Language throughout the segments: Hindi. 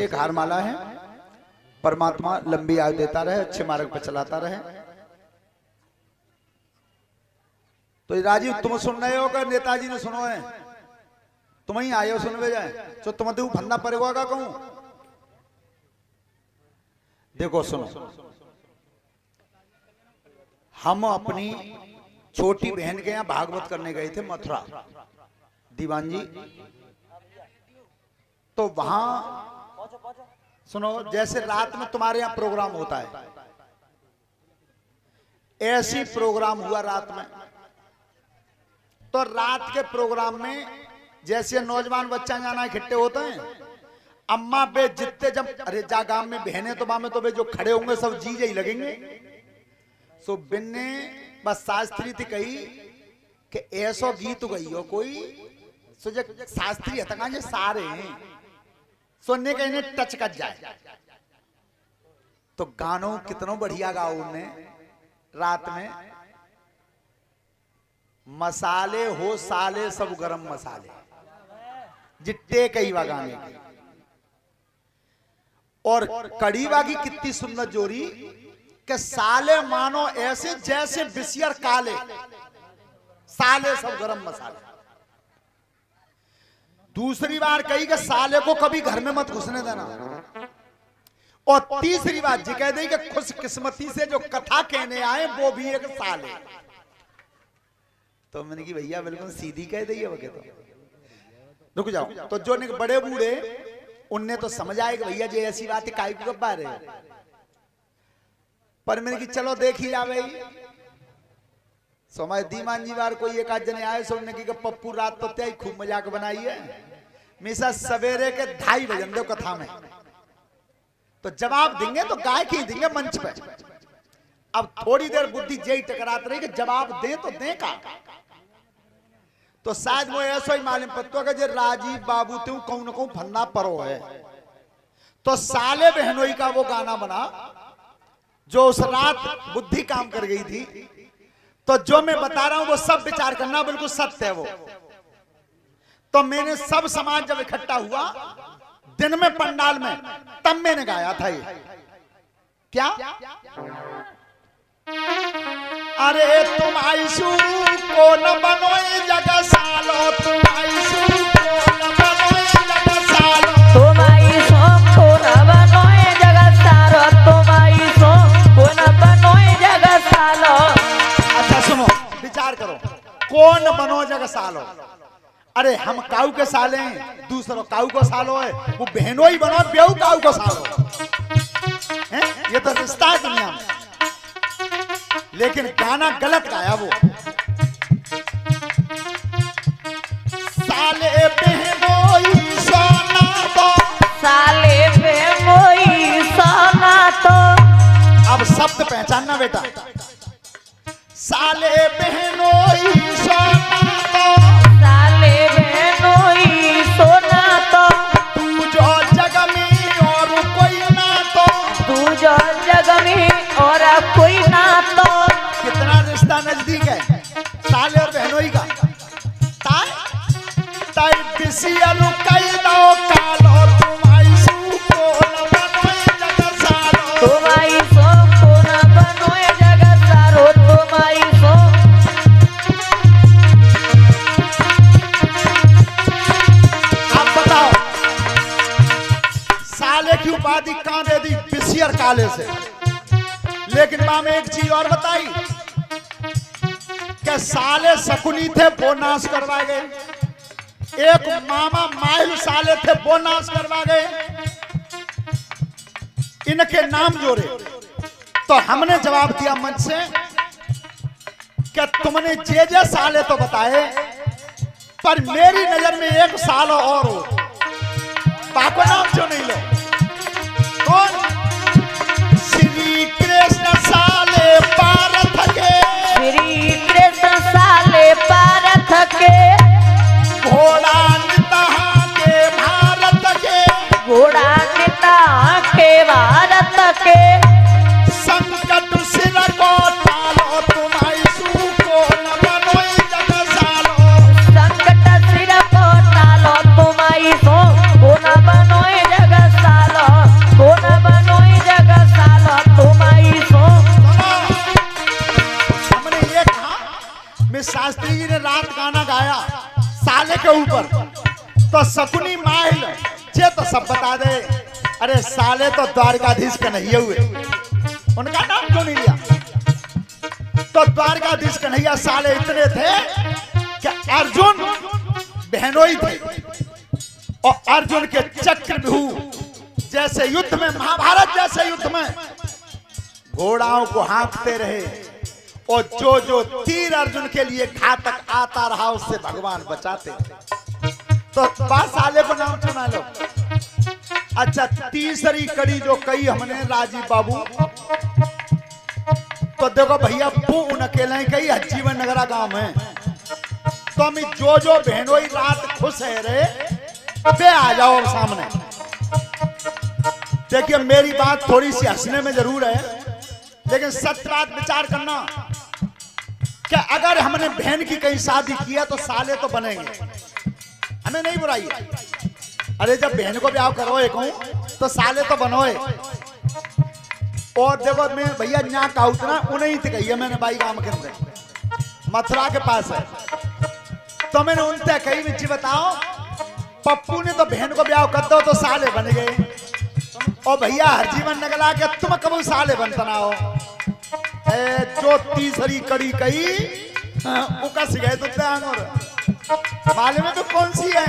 एक हार माला है। परमात्मा लंबी आयु देता रहे, अच्छे मार्ग पर चलाता रहे। तो राजीव तुम सुन रहे हो, कर नेताजी ने सुनो है, तुम ही आए हो सुनवे जाए, तो तुम तो फंदा पड़ेगा का कहूं। देखो सुनो, हम अपनी छोटी बहन के यहाँ भागवत करने गए थे मथुरा, दीवान जी। तो वहां सुनो, जैसे रात में तुम्हारे यहाँ प्रोग्राम होता है, ऐसी प्रोग्राम हुआ रात में। तो रात के प्रोग्राम में जैसे नौजवान बच्चा जाना इकट्ठे होते हैं, अम्मा बे जितने जब अरे जा गांव में बहने तो बामे तो बे जो खड़े होंगे सब जी ही लगेंगे। सो बिन ने बस शास्त्री थी कही कि ऐसो गीत गई हो कोई, सो जो शास्त्री है जो सारे सुनने के इन्हें टच कर जाए। तो गानों कितनों बढ़िया गाओ उनने रात में। मसाले हो साले सब गरम मसाले, जिट्टे कई गाने की। और कड़ी बागी कितनी सुंदर जोड़ी कि साले मानो ऐसे जैसे बिसियर काले, साले सब गरम मसाले। दूसरी बार कही कि साले को कभी घर में मत घुसने देना। और तीसरी बार जी कह दी कि खुशकिस्मती से जो कथा कहने आए वो भी एक साले। तो मैंने की भैया बिल्कुल सीधी कह दी है वके। तो रुक जाओ, तो जो बड़े बूढ़े उनने तो समझ आए कि भैया जी ऐसी बात है काई को कब बारे। पर मैंने की चलो देख ही जावे। समय दीमान जी बार कोई एक आध जने आए, सुनने की पप्पू रात तो त्याई खूब मजाक बनाई है। मिसा सवेरे के 2:30 बजन दो कथा में, तो जवाब देंगे तो गाय की देंगे मंच पे। अब थोड़ी देर बुद्धि जेई टकरात रही कि जवाब दे तो दे का। तो शायद वो ऐसा ही मालूम पत्तो का जो राजीव बाबू तू कहूं न कहूं फन्ना परो है। तो साले बहनोई का वो गाना बना जो उस रात बुद्धि काम कर गई थी। तो जो मैं बता रहा हूं वो सब विचार करना, बिल्कुल सत्य है वो। तो मैंने सब समाज जब इकट्ठा हुआ दिन में पंडाल में, तब मैंने गाया था ये क्या। अरे तुम आईसू को न बनो जगह सालो, तुम आईसू को न बनो जगह सालो, तुम आईसू को न बनो जगह सालो, तुम आईसू को न बनो जगह सालो। अच्छा सुनो, विचार करो, कौन बनो जगह सालो। अरे हम काऊ के साले हैं, दूसरों काऊ को सालो है, वो बहनों ही बनो बेऊ काऊ को सालो है। ये तो रिश्ता है दुनिया में। लेकिन गाना गलत गाया वो। साले बहनोई सोना तो, साले बहनोई सोना तो। अब शब्द पहचानना बेटा। साले बहनोई सोना तो, साले बहनोई सोना तो। तू जो जग में और कोई ना तो, तू जो जग में और कोई ना तो। कितना रिश्ता नजदीक है साले और बहनोई का। ताई ताई बिसियलु कई दो कालो, तुम आईसू को न बनो जगह सालो, तुम आईसू को न बनो जगह सालो, तुम आईसू। आप बताओ साले की उपाधि कहां दे दी? बिसियर काले से। लेकिन मां में एक चीज और बताई कि साले शकुनी थे वो नाश करवा गए। एक मामा माहिल साले थे वो नाश करवा गए। इनके नाम जोड़े। तो हमने जवाब दिया मंच से कि तुमने जे साले तो बताए, पर मेरी नजर में एक साल और हो। बाको नाम क्यों नहीं लो? कौन? श्री कृष्ण साले पारथ के, श्री कृष्ण साले पारथ के। घोड़ा नितहा के भारत के, घोड़ा नेता के भारत के। संकट सिर को टालो, तुम आईसू को न बनो जगह सालो, संकट सिर को टालो, तुम आईसू को न बनो जगह सालो। के ऊपर। तो शकुनी माहिल जे तो सब बता दे। अरे साले तो द्वारकाधीश कन्हैया हुए, उनका नाम क्यों नहीं लिया? तो द्वारकाधीश कन्हैया साले इतने थे कि अर्जुन बहनोई थे और अर्जुन के चक्रव्यूह जैसे युद्ध में, महाभारत जैसे युद्ध में घोड़ाओं को हाँकते रहे और जो जो तीर अर्जुन के लिए घातक आता रहा उससे भगवान बचाते थे। तो बस साले को नाम सुना लो। अच्छा, तीसरी कड़ी जो कही हमने राजीव बाबू, तो देखो भैया वो उन अकेले कही जीवन नगरा गांव में। तो हम जो जो बहनोई रात खुश है रे वे आ जाओ सामने। देखिए मेरी बात थोड़ी सी हंसने में जरूर है, लेकिन सच बात विचार करना कि अगर हमने बहन की कहीं शादी किया तो साले तो बनेंगे, हमें नहीं बुराई है। अरे जब बहन को ब्याह करोए कहूं तो साले तो बनोए। और देखो मैं भैया यहाँ का उतना उन्हीं से कही है मैंने बाई गांव के अंदर मथुरा के पास है। तो मैंने उनसे कही मिर्ची बताओ पप्पू ने तो बहन को ब्याह कर दो तो साले बन गए, और भैया हरजीवन नगला के तुम कब साले बनता ना हो। जो तीसरी कड़ी कही उकस गए तो मालूम है तो कौन सी है?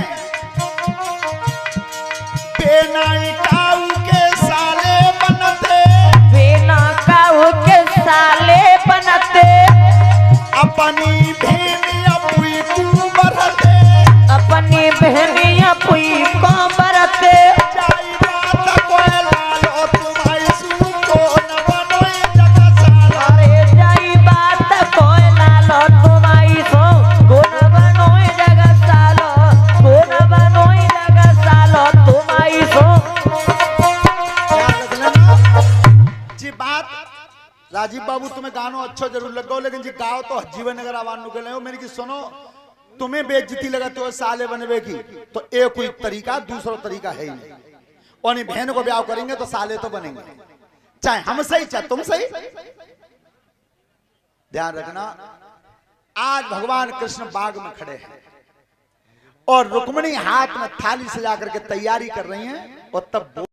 बेनाई काऊ के साले बनते, बिना काऊ के साले बनते, अपनी बहन अपुई को बरते, अपनी बहनिया पुई को बरते। जाई बात कोई लाल और तुम्हारी सू को न बनोए जगह साला। अरे जाई बात कोई लालो तुम्हारी सो गुण बनोए जगह सालो, गुण बनोए जगह सालो तुम्हारी सो। जी बात राजीव बाबू तुम्हें गानो अच्छा जरूर लगो, लेकिन जी गाओ तो जीवन नगर आवान नु गले हो। मेरी की सुनो, तुम्हें बेइज्जती लगाते हो साले बनवे की, तो एक कोई तरीका दूसरा तरीका है ही नहीं। और नहीं बहन को ब्याह करेंगे तो साले तो बनेंगे, चाहे हम सही चाहे तुम सही। ध्यान रखना, आज भगवान कृष्ण बाग में खड़े हैं और रुक्मिणी हाथ में थाली सजा करके तैयारी कर रही हैं, और तब